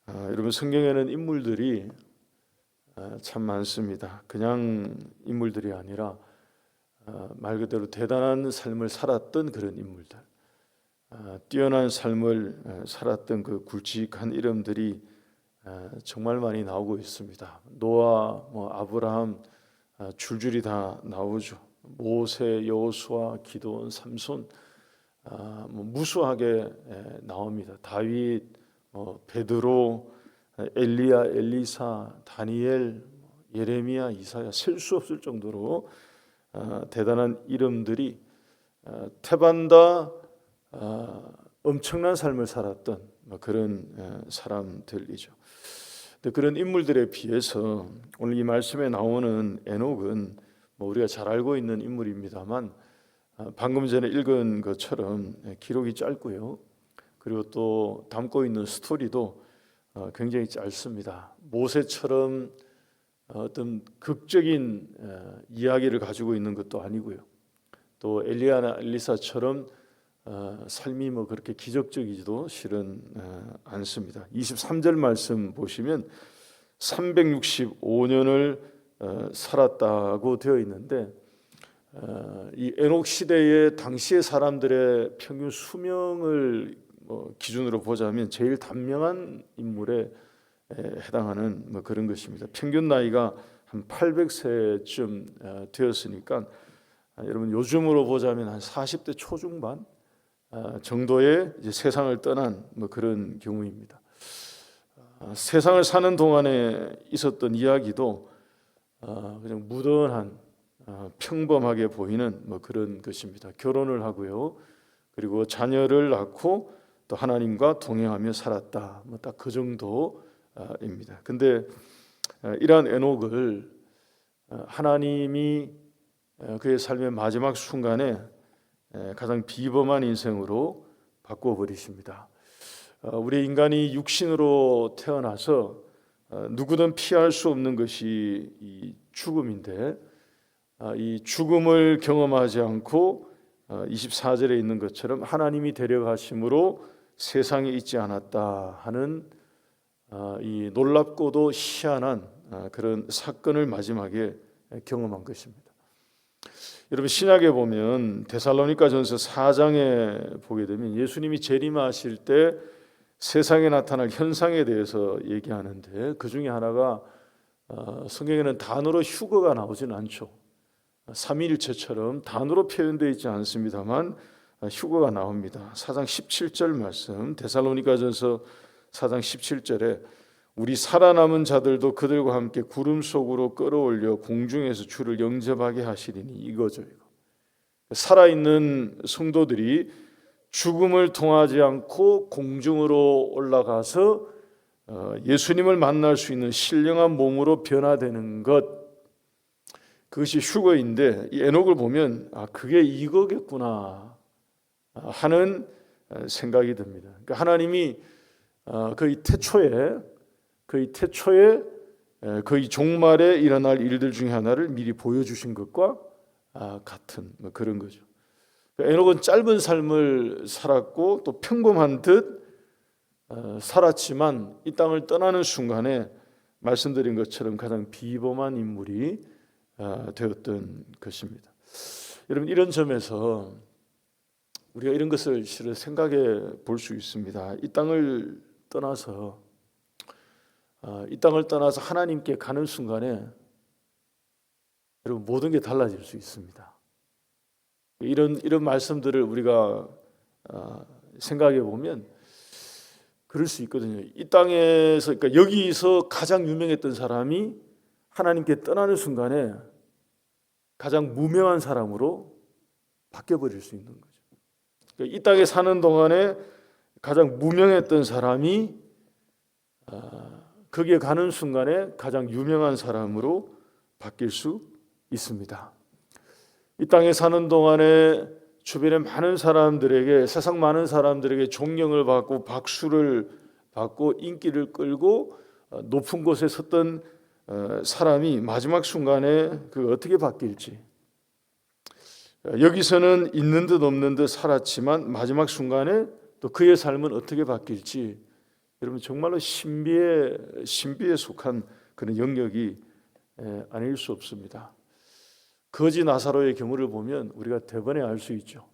여러분, 성경에는 인물들이 참 많습니다. 그냥 인물들이 아니라 말 그대로 대단한 삶을 살았던 그런 인물들, 뛰어난 삶을 살았던 그 굵직한 이름들이 정말 많이 나오고 있습니다. 노아, 아브라함, 줄줄이 다 나오죠. 모세, 여호수아, 기드온, 삼손, 무수하게 나옵니다. 다윗, 베드로, 엘리야, 엘리사, 다니엘, 예레미야, 이사야, 셀 수 없을 정도로 대단한 이름들이 태반다 엄청난 삶을 살았던 그런 사람들이죠. 그런 인물들에 비해서 오늘 이 말씀에 나오는 에녹은 우리가 잘 알고 있는 인물입니다만 방금 전에 읽은 것처럼 기록이 짧고요. 그리고 또 담고 있는 스토리도 굉장히 짧습니다. 모세처럼 어떤 극적인 이야기를 가지고 있는 것도 아니고요. 또 엘리야나 엘리사처럼 삶이 그렇게 기적적이지도 실은 않습니다. 23절 말씀 보시면 365년을 살았다고 되어 있는데 이 에녹 시대의 당시의 사람들의 평균 수명을 기준으로 보자면 제일 단명한 인물에 해당하는 그런 것입니다. 평균 나이가 한 800세쯤 되었으니까 여러분 요즘으로 보자면 한 40대 초중반 정도의 이제 세상을 떠난 그런 경우입니다. 세상을 사는 동안에 있었던 이야기도 그냥 무던한 평범하게 보이는 그런 것입니다. 결혼을 하고요, 그리고 자녀를 낳고 또 하나님과 동행하며 살았다. 딱 그 정도입니다. 근데 이러한 에녹을 하나님이 그의 삶의 마지막 순간에 가장 비범한 인생으로 바꿔버리십니다. 우리 인간이 육신으로 태어나서 누구든 피할 수 없는 것이 이 죽음인데 이 죽음을 경험하지 않고 24절에 있는 것처럼 하나님이 데려가심으로 세상에 있지 않았다 하는 이 놀랍고도 희한한 그런 사건을 마지막에 경험한 것입니다. 여러분, 신약에 보면 데살로니가전서 4장에 보게 되면 예수님이 재림하실 때 세상에 나타날 현상에 대해서 얘기하는데 그 중에 하나가 성경에는 단어로 휴거가 나오지는 않죠. 삼위일체처럼 단어로 표현되어 있지 않습니다만 휴거가 나옵니다. 4장 17절 말씀, 데살로니가전서 4장 17절에 우리 살아남은 자들도 그들과 함께 구름 속으로 끌어올려 공중에서 주를 영접하게 하시리니 이거죠. 이거. 살아있는 성도들이 죽음을 통하지 않고 공중으로 올라가서 예수님을 만날 수 있는 신령한 몸으로 변화되는 것, 그것이 휴거인데 이 에녹을 보면 그게 이거겠구나 하는 생각이 듭니다. 그러니까 하나님이 거의 태초에 거의 종말에 일어날 일들 중에 하나를 미리 보여주신 것과 같은 그런 거죠. 에녹은 짧은 삶을 살았고 또 평범한 듯 살았지만 이 땅을 떠나는 순간에 말씀드린 것처럼 가장 비범한 인물이 되었던 것입니다. 여러분, 이런 점에서 우리가 이런 것을 실은 생각해 볼 수 있습니다. 이 땅을 떠나서 하나님께 가는 순간에 여러분 모든 게 달라질 수 있습니다. 이런 말씀들을 우리가 생각해 보면 그럴 수 있거든요. 이 땅에서, 그러니까 여기서 가장 유명했던 사람이 하나님께 떠나는 순간에 가장 무명한 사람으로 바뀌어버릴 수 있는 거죠. 그러니까 이 땅에 사는 동안에 가장 무명했던 사람이 거기에 가는 순간에 가장 유명한 사람으로 바뀔 수 있습니다. 이 땅에 사는 동안에 주변에 많은 사람들에게, 세상 많은 사람들에게 존경을 받고 박수를 받고 인기를 끌고 높은 곳에 섰던 사람이 마지막 순간에 그 어떻게 바뀔지, 여기서는 있는 듯 없는 듯 살았지만 마지막 순간에 또 그의 삶은 어떻게 바뀔지 여러분 정말로 신비에 속한 그런 영역이 아닐 수 없습니다. 거지 나사로의 경우를 보면 우리가 대번에 알 수 있죠.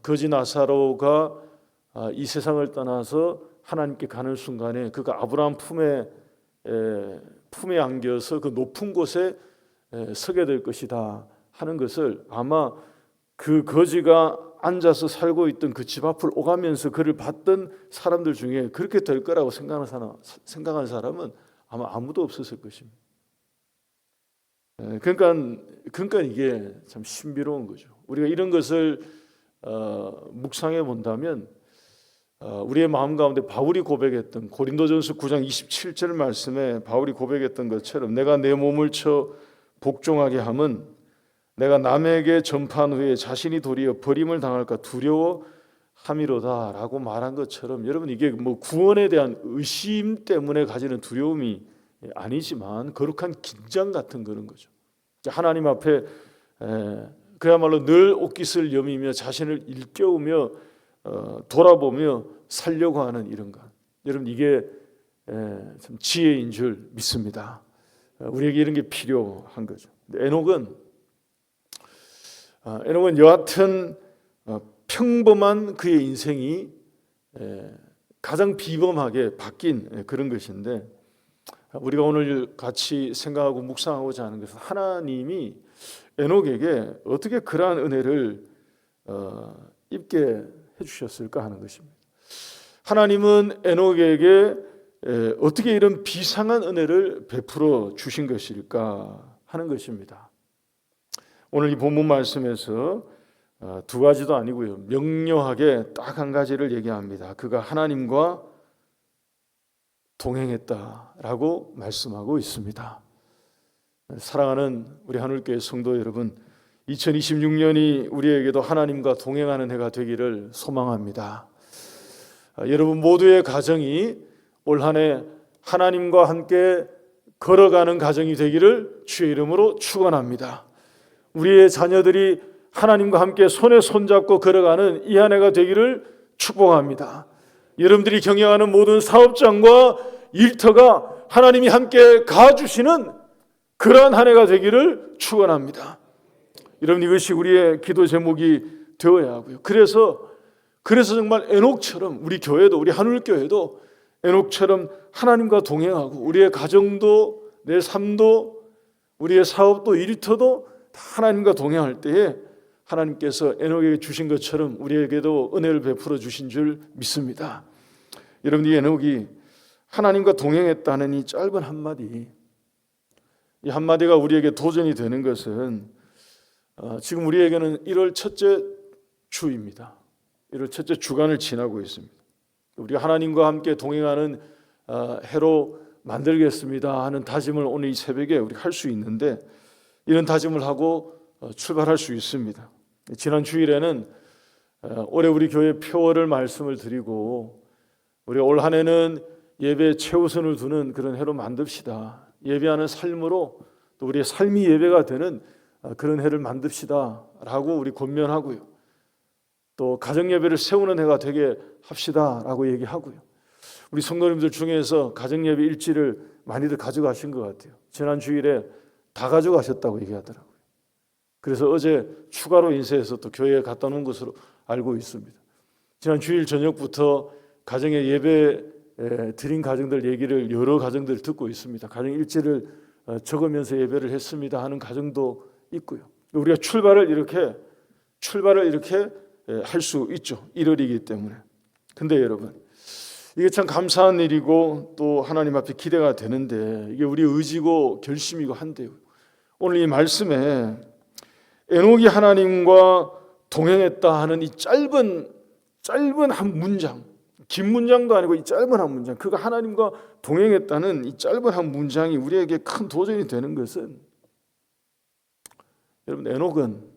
거지 나사로가 이 세상을 떠나서 하나님께 가는 순간에 그가 아브라함 품에 안겨서 그 높은 곳에 서게 될 것이다 하는 것을 아마 그 거지가 앉아서 살고 있던 그 집 앞을 오가면서 그를 봤던 사람들 중에 그렇게 될 거라고 생각한 사람은 아마 아무도 없었을 것입니다. 그러니까 이게 참 신비로운 거죠. 우리가 이런 것을 묵상해 본다면 우리의 마음 가운데 바울이 고백했던 고린도전서 9장 27절 말씀에 바울이 고백했던 것처럼 내가 내 몸을 쳐 복종하게 함은 내가 남에게 전파한 후에 자신이 도리어 버림을 당할까 두려워함이로다라고 말한 것처럼 여러분 이게 뭐 구원에 대한 의심 때문에 가지는 두려움이 아니지만 거룩한 긴장 같은 그런 거죠. 하나님 앞에 그야말로 늘 옷깃을 여미며 자신을 일깨우며 돌아보며 살려고 하는 이런 것. 여러분 이게 참 지혜인 줄 믿습니다. 우리에게 이런 게 필요한 거죠. 에녹은 여하튼 평범한 그의 인생이 가장 비범하게 바뀐 그런 것인데 우리가 오늘 같이 생각하고 묵상하고자 하는 것은 하나님이 에녹에게 어떻게 그러한 은혜를 입게 해주셨을까 하는 것입니다. 하나님은 에녹에게 어떻게 이런 비상한 은혜를 베풀어 주신 것일까 하는 것입니다. 오늘 이 본문 말씀에서 두 가지도 아니고요, 명료하게 딱 한 가지를 얘기합니다. 그가 하나님과 동행했다라고 말씀하고 있습니다. 사랑하는 우리 하늘교회 성도 여러분, 2026년이 우리에게도 하나님과 동행하는 해가 되기를 소망합니다. 여러분 모두의 가정이 올 한 해 하나님과 함께 걸어가는 가정이 되기를 주의 이름으로 축원합니다. 우리의 자녀들이 하나님과 함께 손에 손잡고 걸어가는 이 한 해가 되기를 축복합니다. 여러분들이 경영하는 모든 사업장과 일터가 하나님이 함께 가주시는 그러한 한 해가 되기를 축원합니다. 여러분 이것이 우리의 기도 제목이 되어야 하고요. 그래서 정말 에녹처럼 우리 교회도 우리 하늘교회도 에녹처럼 하나님과 동행하고 우리의 가정도 내 삶도 우리의 사업도 일터도 다 하나님과 동행할 때에 하나님께서 에녹에게 주신 것처럼 우리에게도 은혜를 베풀어 주신 줄 믿습니다. 여러분 이 에녹이 하나님과 동행했다는 이 짧은 한마디, 이 한마디가 우리에게 도전이 되는 것은 지금 우리에게는 1월 첫째 주입니다. 1월 첫째 주간을 지나고 있습니다. 우리가 하나님과 함께 동행하는 해로 만들겠습니다 하는 다짐을 오늘 이 새벽에 우리가 할 수 있는데 이런 다짐을 하고 출발할 수 있습니다. 지난 주일에는 올해 우리 교회 표어를 말씀을 드리고 우리 올 한 해는 예배에 최우선을 두는 그런 해로 만듭시다. 예배하는 삶으로 또 우리의 삶이 예배가 되는 그런 해를 만듭시다 라고 우리 권면하고요. 또 가정 예배를 세우는 해가 되게 합시다 라고 얘기하고요. 우리 성도님들 중에서 가정 예배 일지를 많이들 가져가신 것 같아요. 지난 주일에 다 가져가셨다고 얘기하더라고요. 그래서 어제 추가로 인쇄해서 또 교회에 갖다 놓은 것으로 알고 있습니다. 지난 주일 저녁부터 가정에 예배 드린 가정들 얘기를 여러 가정들 듣고 있습니다. 가정 일지를 적으면서 예배를 했습니다 하는 가정도 있고요. 우리가 출발을 이렇게 할 수 있죠. 1월이기 때문에. 근데 여러분 이게 참 감사한 일이고 또 하나님 앞에 기대가 되는데 이게 우리의 의지고 결심이고 한데요. 오늘 이 말씀에 에녹이 하나님과 동행했다 하는 이 짧은 한 문장, 긴 문장도 아니고 이 짧은 한 문장, 그가 하나님과 동행했다는 이 짧은 한 문장이 우리에게 큰 도전이 되는 것은 여러분 에녹은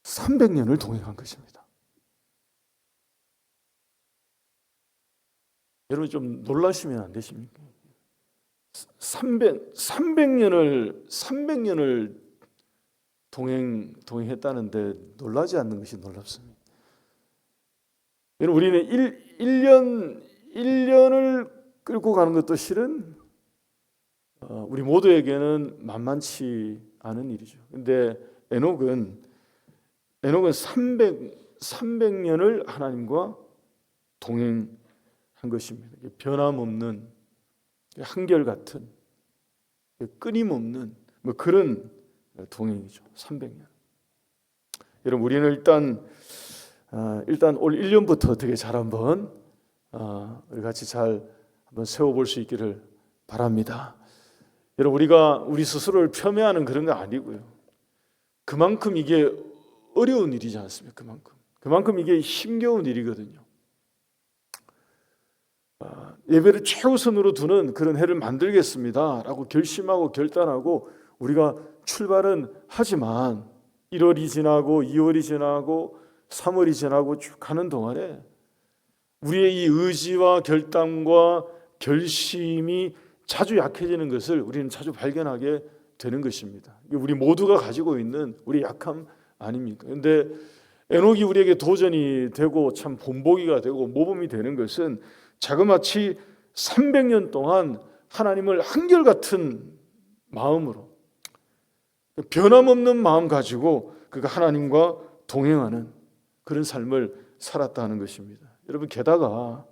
300년을 동행한 것입니다. 여러분 좀 놀라시면 안 되십니까? 300년을 동행했다는데 놀라지 않는 것이 놀랍습니다. 우리는 1년을 끌고 가는 것도 실은 우리 모두에게는 만만치 않은 일이죠. 근데 에녹은 300년을 하나님과 동행한 것입니다. 변함없는, 한결같은, 끊임없는 그런 동행이죠. 300년. 여러분, 우리는 일단 올 1년부터 어떻게 잘 한번 우리 같이 잘 한번 세워볼 수 있기를 바랍니다. 여러분, 우리가 우리 스스로를 폄훼하는 그런 거 아니고요. 그만큼 이게 어려운 일이지 않습니까? 그만큼 이게 힘겨운 일이거든요. 예배를 최우선으로 두는 그런 해를 만들겠습니다라고 결심하고 결단하고 우리가 출발은 하지만 1월이 지나고 2월이 지나고 3월이 지나고 쭉 가는 동안에 우리의 이 의지와 결단과 결심이 자주 약해지는 것을 우리는 자주 발견하게 되는 것입니다. 우리 모두가 가지고 있는 우리 약함 아닙니까? 그런데 에녹이 우리에게 도전이 되고 참 본보기가 되고 모범이 되는 것은 자그마치 300년 동안 하나님을 한결같은 마음으로, 변함없는 마음 가지고 그가 하나님과 동행하는 그런 삶을 살았다는 것입니다. 여러분, 게다가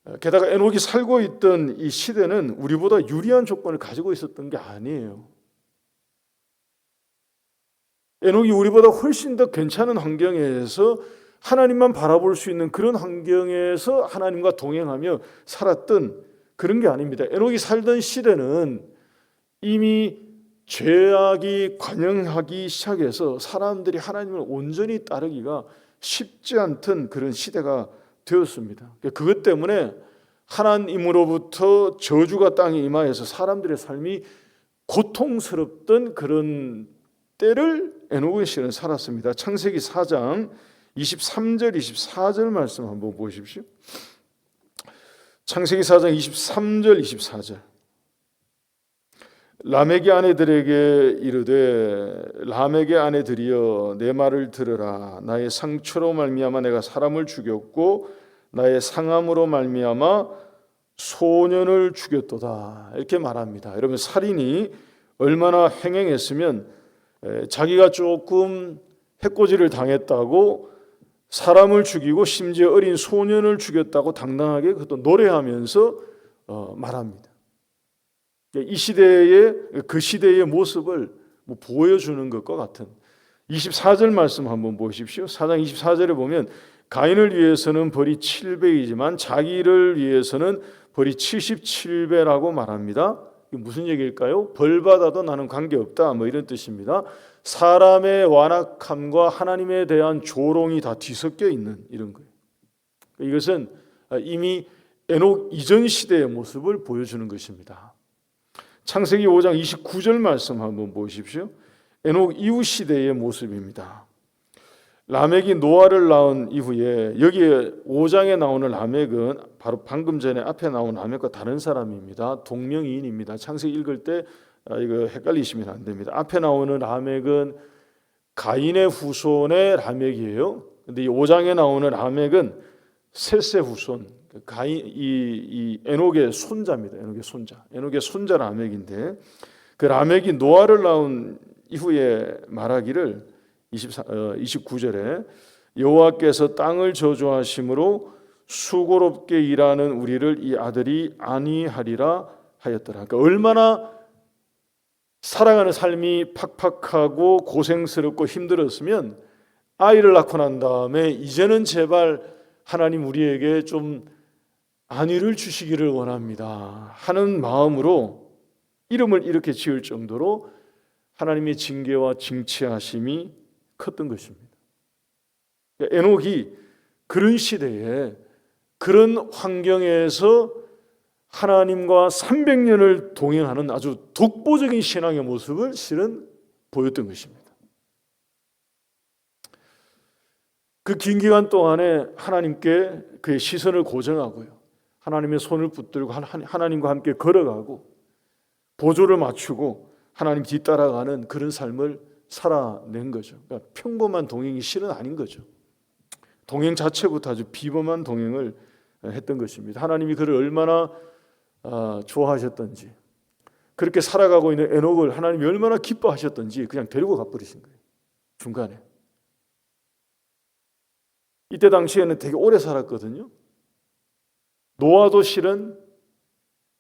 에녹이 살고 있던 이 시대는 우리보다 유리한 조건을 가지고 있었던 게 아니에요. 에녹이 우리보다 훨씬 더 괜찮은 환경에서 하나님만 바라볼 수 있는 그런 환경에서 하나님과 동행하며 살았던 그런 게 아닙니다. 에녹이 살던 시대는 이미 죄악이 관영하기 시작해서 사람들이 하나님을 온전히 따르기가 쉽지 않던 그런 시대가 되었습니다. 그것 때문에 하나님으로부터 저주가 땅에 임하여서 사람들의 삶이 고통스럽던 그런 때를 에녹은 실은 살았습니다. 창세기 4장 23절 24절 말씀 한번 보십시오. 창세기 4장 23절 24절. 라멕의 아내들에게 이르되 라멕의 아내들이여 내 말을 들으라. 나의 상처로 말미암아 내가 사람을 죽였고 나의 상함으로 말미암아 소년을 죽였도다. 이렇게 말합니다. 여러분, 살인이 얼마나 횡행했으면 자기가 조금 해코지를 당했다고 사람을 죽이고 심지어 어린 소년을 죽였다고 당당하게 그것도 노래하면서 말합니다. 이 시대의 그 시대의 모습을 보여주는 것과 같은 24절 말씀 한번 보십시오. 4장 24절에 보면 가인을 위해서는 벌이 7배이지만 자기를 위해서는 벌이 77배라고 말합니다. 이게 무슨 얘기일까요? 벌 받아도 나는 관계없다, 이런 뜻입니다. 사람의 완악함과 하나님에 대한 조롱이 다 뒤섞여 있는 이런 거예요. 이것은 이미 에녹 이전 시대의 모습을 보여주는 것입니다. 창세기 5장 29절 말씀 한번 보십시오. 에녹 이후 시대의 모습입니다. 라멕이 노아를 낳은 이후에 여기에 5장에 나오는 라멕은 바로 방금 전에 앞에 나온 라멕과 다른 사람입니다. 동명이인입니다. 창세기 읽을 때 이거 헷갈리시면 안 됩니다. 앞에 나오는 라멕은 가인의 후손의 라멕이에요. 근데 이 5장에 나오는 라멕은 셋의 후손, 이 에녹의 손자입니다. 에녹의 손자 라멕인데 그 라멕이 노아를 낳은 이후에 말하기를 29절에 여호와께서 땅을 저주하심으로 수고롭게 일하는 우리를 이 아들이 아니하리라 하였더라. 그러니까 얼마나 살아가는 삶이 팍팍하고 고생스럽고 힘들었으면 아이를 낳고 난 다음에 이제는 제발 하나님 우리에게 좀 안위를 주시기를 원합니다 하는 마음으로 이름을 이렇게 지을 정도로 하나님의 징계와 징치하심이 컸던 것입니다. 에녹이 그런 시대에 그런 환경에서 하나님과 300년을 동행하는 아주 독보적인 신앙의 모습을 실은 보였던 것입니다. 그 긴 기간 동안에 하나님께 그의 시선을 고정하고요, 하나님의 손을 붙들고 하나님과 함께 걸어가고 보조를 맞추고 하나님 뒤따라가는 그런 삶을 살아낸 거죠. 그러니까 평범한 동행이 실은 아닌 거죠. 동행 자체부터 아주 비범한 동행을 했던 것입니다. 하나님이 그를 얼마나 좋아하셨던지, 그렇게 살아가고 있는 에녹을 하나님이 얼마나 기뻐하셨던지 그냥 데리고 가버리신 거예요. 중간에. 이때 당시에는 되게 오래 살았거든요. 노아도 실은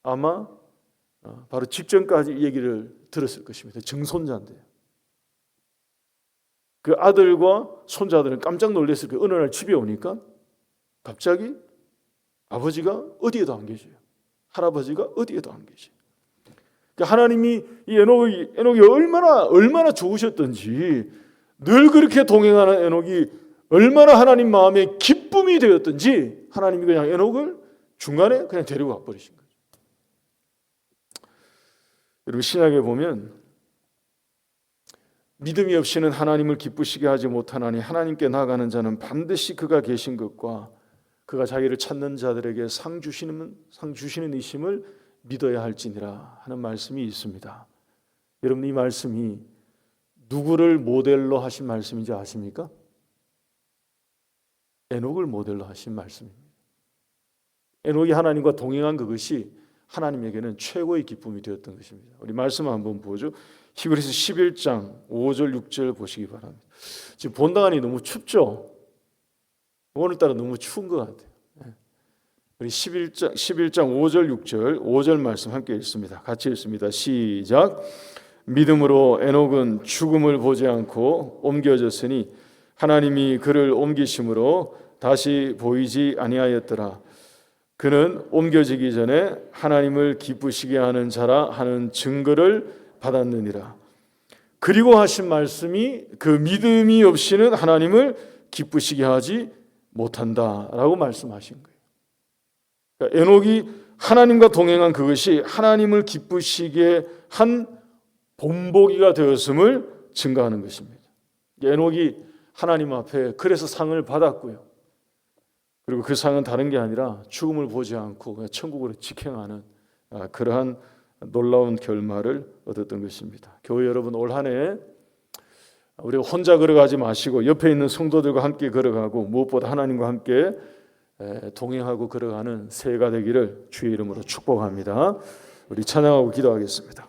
아마 바로 직전까지 이 얘기를 들었을 것입니다. 증손자인데요. 그 아들과 손자들은 깜짝 놀랐을 거예요. 어느 날 집에 오니까 갑자기 아버지가 어디에도 안 계셔요. 할아버지가 어디에도 안 계셔요. 그러니까 하나님이 이 에녹이 얼마나 좋으셨던지, 늘 그렇게 동행하는 에녹이 얼마나 하나님 마음에 기쁨이 되었던지 하나님이 그냥 에녹을 중간에 그냥 데리고 가버리신 거예요. 여러분, 신약에 보면 믿음이 없이는 하나님을 기쁘시게 하지 못하나니 하나님께 나아가는 자는 반드시 그가 계신 것과 그가 자기를 찾는 자들에게 상 주시는 이심을 믿어야 할지니라 하는 말씀이 있습니다. 여러분, 이 말씀이 누구를 모델로 하신 말씀인지 아십니까? 에녹을 모델로 하신 말씀입니다. 에녹이 하나님과 동행한 그것이 하나님에게는 최고의 기쁨이 되었던 것입니다. 우리 말씀 한번 보죠. 히브리서 11장 5절 6절 보시기 바랍니다. 지금 본당안이 너무 춥죠? 오늘따라 너무 추운 것 같아요. 우리 11장 5절 6절 5절 말씀 함께 읽습니다. 같이 읽습니다. 시작. 믿음으로 에녹은 죽음을 보지 않고 옮겨졌으니 하나님이 그를 옮기심으로 다시 보이지 아니하였더라. 그는 옮겨지기 전에 하나님을 기쁘시게 하는 자라 하는 증거를 받았느니라. 그리고 하신 말씀이 그 믿음이 없이는 하나님을 기쁘시게 하지 못한다라고 말씀하신 거예요. 그러니까 에녹이 하나님과 동행한 그것이 하나님을 기쁘시게 한 본보기가 되었음을 증거하는 것입니다. 에녹이 하나님 앞에 그래서 상을 받았고요. 그리고 그 상은 다른 게 아니라 죽음을 보지 않고 그냥 천국으로 직행하는 그러한 놀라운 결말을 얻었던 것입니다. 교회 여러분, 올 한 해 우리 혼자 걸어가지 마시고 옆에 있는 성도들과 함께 걸어가고 무엇보다 하나님과 함께 동행하고 걸어가는 새해가 되기를 주의 이름으로 축복합니다. 우리 찬양하고 기도하겠습니다.